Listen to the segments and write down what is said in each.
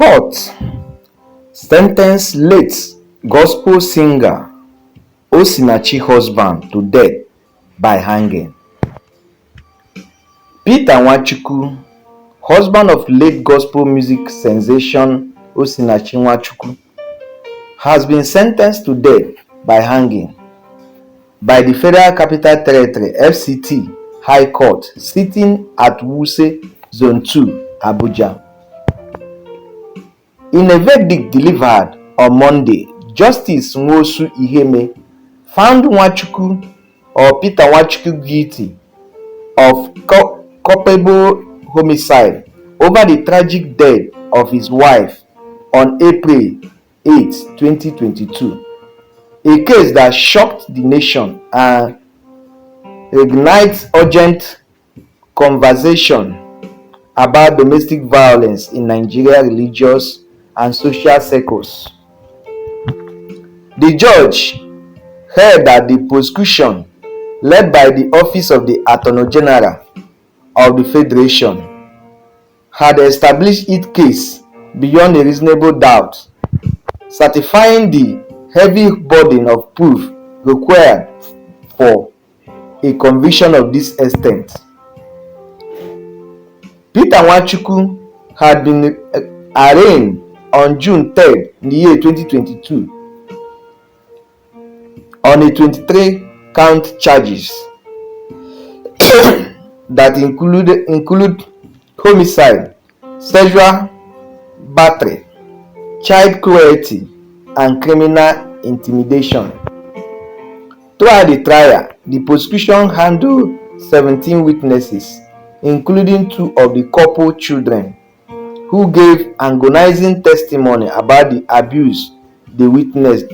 Court sentenced late gospel singer Osinachi husband to death by hanging. Peter Nwachukwu, husband of late gospel music sensation Osinachi Nwachukwu, has been sentenced to death by hanging by the Federal Capital Territory (FCT) High Court sitting at Wuse Zone 2, Abuja. In a verdict delivered on Monday, Justice Nwosu Iheme found Nwachukwu or Peter Nwachukwu guilty of culpable homicide over the tragic death of his wife on April 8, 2022, a case that shocked the nation and ignites urgent conversation about domestic violence in Nigerian religious and social circles. The judge held that the prosecution, led by the Office of the Attorney General of the Federation, had established its case beyond a reasonable doubt, certifying the heavy burden of proof required for a conviction of this extent. Peter Nwachukwu had been arraigned on June 3, 2022 on a 23-count charges that include homicide, sexual battery, child cruelty, and criminal intimidation. Throughout the trial, the prosecution handled 17 witnesses, including two of the couple children, who gave agonizing testimony about the abuse they witnessed,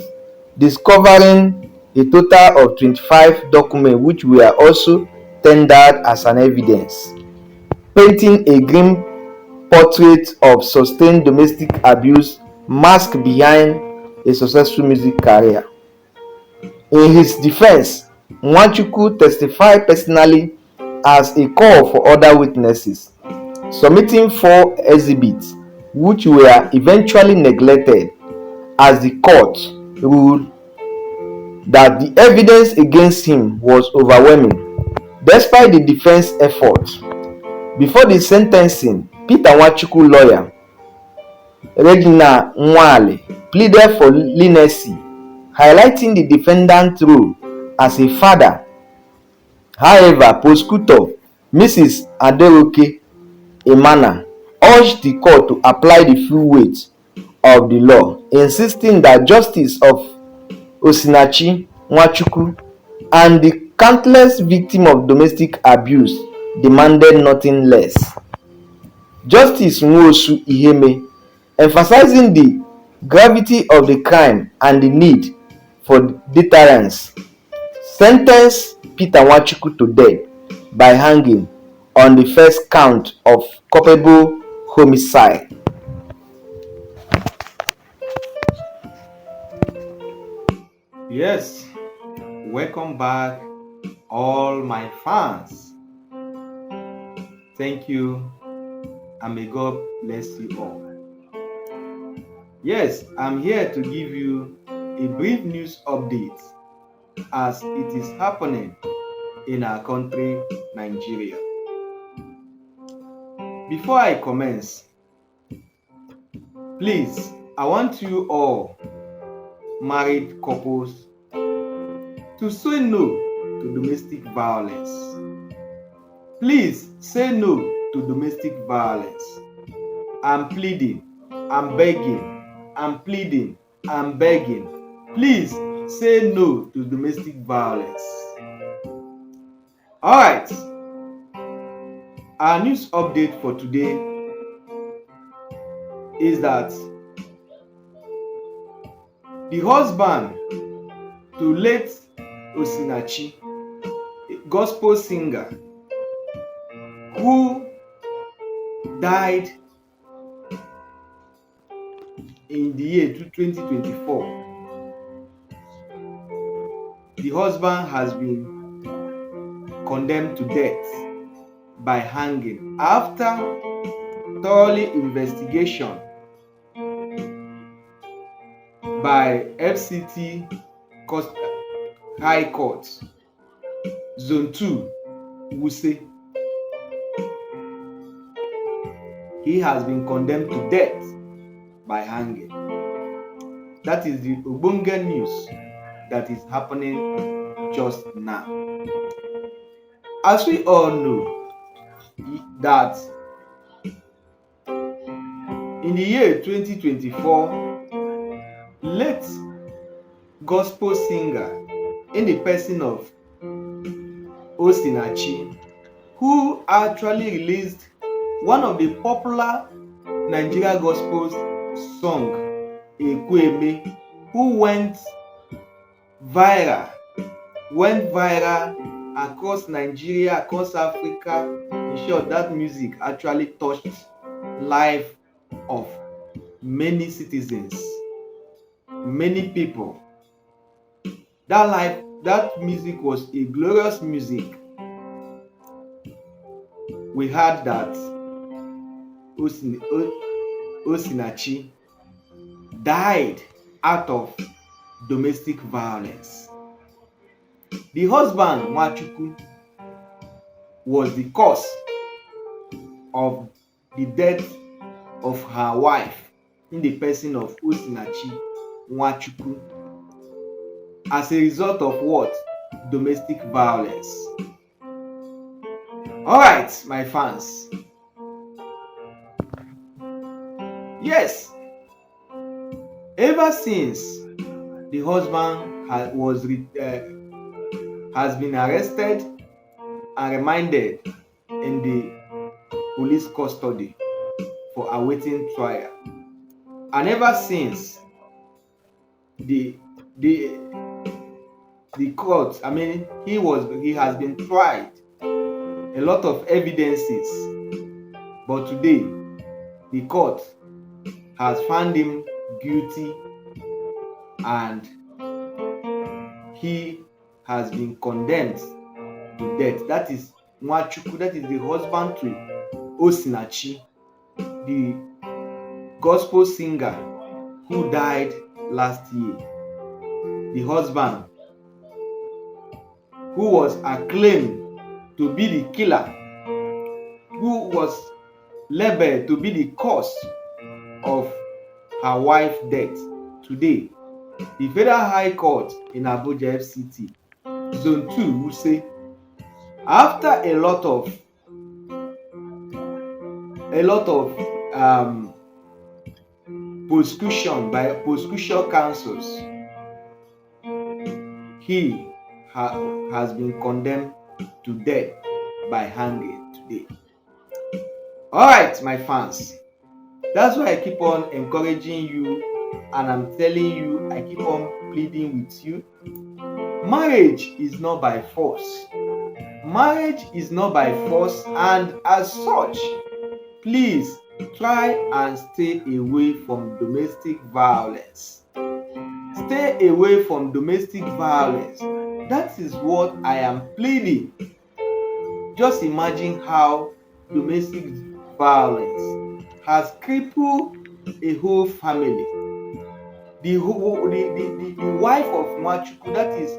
discovering a total of 25 documents which were also tendered as an evidence, painting a grim portrait of sustained domestic abuse masked behind a successful music career. In his defense, Nwachukwu testified personally as a call for other witnesses, submitting 4 exhibits which were eventually neglected as the court ruled that the evidence against him was overwhelming. Despite the defense efforts, before the sentencing, Peter Nwachukwu lawyer, Regina Nwale, pleaded for leniency, highlighting the defendant's role as a father. However, prosecutor Mrs. Aderoke Emana urged the court to apply the full weight of the law, insisting that justice of Osinachi Nwachukwu and the countless victims of domestic abuse demanded nothing less. Justice Nwosu Iheme, emphasizing the gravity of the crime and the need for deterrence, sentenced Peter Nwachukwu to death by hanging on the first count of culpable homicide. Yes, welcome back, all my fans. Thank you, and may God bless you all. Yes, I'm here to give you a brief news update as it is happening in our country, Nigeria. Before I commence, please, I want you all married couples to say no to domestic violence. Please say no to domestic violence. I'm pleading, I'm begging, I'm pleading, I'm begging. Please say no to domestic violence. Alright, our news update for today is that the husband to late Osinachi, a gospel singer who died in the year 2024, the husband has been condemned to death by hanging after thorough investigation by FCT High Court, Zone 2, Wuse. He has been condemned to death by hanging. That is the Ogbonge news that is happening just now. As we all know that in the year 2024, late gospel singer in the person of Osinachi, who actually released one of the popular Nigeria gospel song, Ekweme, who went viral across Nigeria, across Africa. In short, that music actually touched life of many citizens, many people. That music was a glorious music. We heard that Osinachi died out of domestic violence. The husband, Nwachukwu, was the cause of the death of her wife in the person of Osinachi Nwachukwu, as a result of what? Domestic violence. Alright, my fans. Yes, ever since the husband has been arrested and remanded in the police custody for awaiting trial, and ever since the court, he has been tried, a lot of evidences, but today the court has found him guilty and he has been condemned to death. That is Nwachukwu, that is the husband to Osinachi, the gospel singer who died last year. The husband who was acclaimed to be the killer, who was labeled to be the cause of her wife's death. Today, the Federal High Court in Abuja FCT, Zone 2, Wuse, after a lot of prosecution by prosecution counsels, he has been condemned to death by hanging today. Alright, my fans, that's why I keep on encouraging you, and I'm telling you, I keep on pleading with you. Marriage is not by force. Marriage is not by force, and as such, please try and stay away from domestic violence. Stay away from domestic violence. That is what I am pleading. Just imagine how domestic violence has crippled a whole family. The wife of Nwachukwu, that is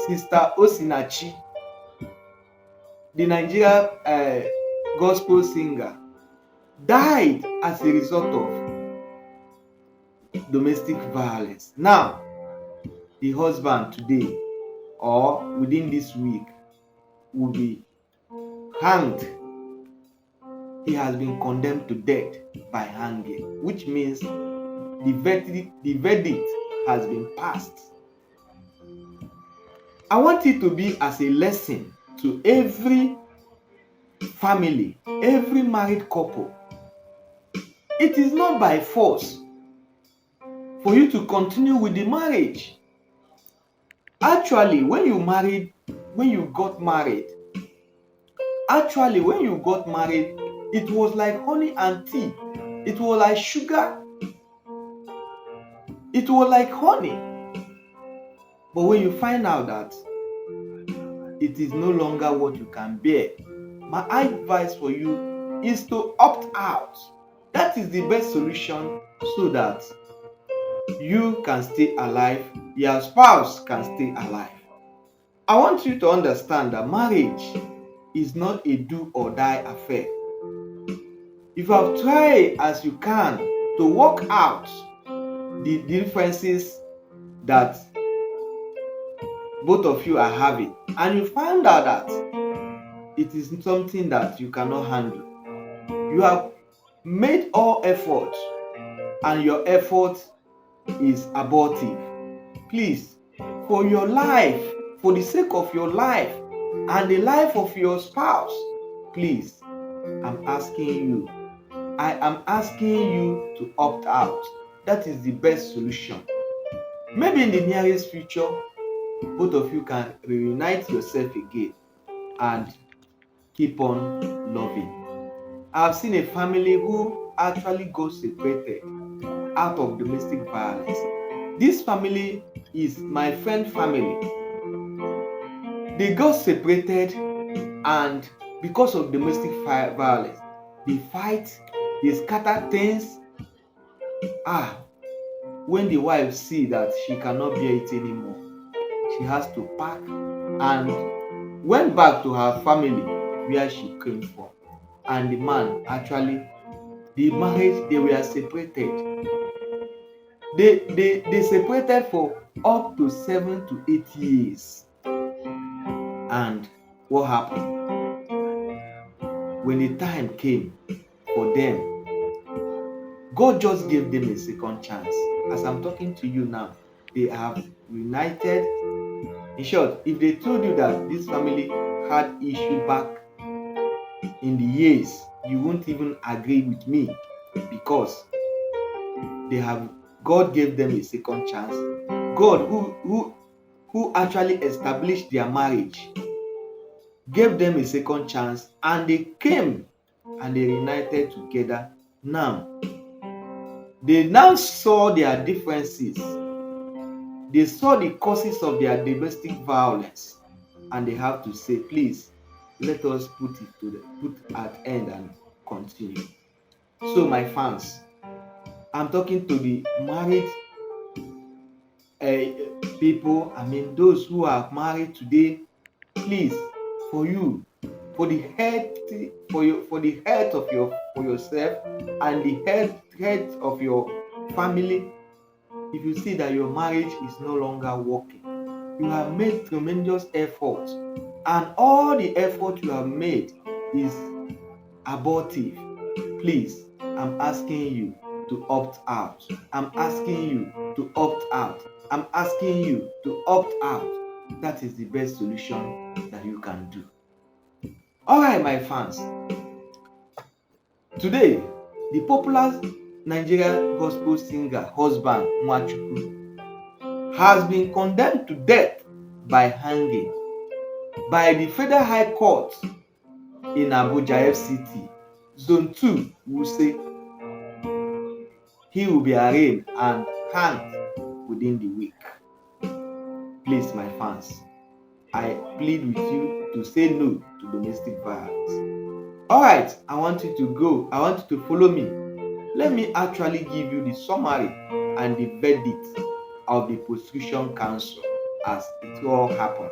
Sister Osinachi, the Nigeria gospel singer, died as a result of domestic violence. Now, the husband today or within this week will be hanged. He has been condemned to death by hanging, which means the verdict has been passed. I want it to be as a lesson to every family, every married couple. It is not by force for you to continue with the marriage. Actually, when you got married, it was like honey and tea. It was like sugar. It was like honey. But when you find out that it is no longer what you can bear, my advice for you is to opt out. That is the best solution, so that you can stay alive, your spouse can stay alive. I want you to understand that marriage is not a do or die affair. If you have tried as you can to work out the differences that both of you are having, and you find out that it is something that you cannot handle, you have made all effort and your effort is abortive, please, for your life, for the sake of your life and the life of your spouse, please, I am asking you to opt out. That is the best solution. Maybe in the nearest future, both of you can reunite yourself again and keep on loving. I've seen a family who actually got separated out of domestic violence. This family is my friend family. They got separated, and because of domestic violence, they fight, they scatter things. When the wife see that she cannot bear it anymore, she has to pack and went back to her family where she came from. And the man actually, the marriage, they were separated. They separated for up to 7 to 8 years. And what happened? When the time came for them, God just gave them a second chance. As I'm talking to you now, they have reunited. In short, if they told you that this family had issue back in the years, you won't even agree with me, because God gave them a second chance. God who actually established their marriage gave them a second chance, and they came and they reunited together. Now, they now saw their differences. They saw the causes of their domestic violence, and they have to say, please, let us put at end and continue. So my fans, I'm talking to the married people, those who are married today, please, for the health of yourself and the health of your family. If you see that your marriage is no longer working, you have made tremendous effort, and all the effort you have made is abortive, please, I'm asking you to opt out. I'm asking you to opt out. I'm asking you to opt out. That is the best solution that you can do. All right, my fans. Today, the popular Nigerian gospel singer husband Nwachukwu has been condemned to death by hanging by the Federal High Court in Abuja FCT, Zone 2, will say he will be arraigned and hanged within the week. Please, my fans, I plead with you to say no to domestic violence. All right, I want you to follow me. Let me actually give you the summary and the verdict of the prosecution counsel as it all happened.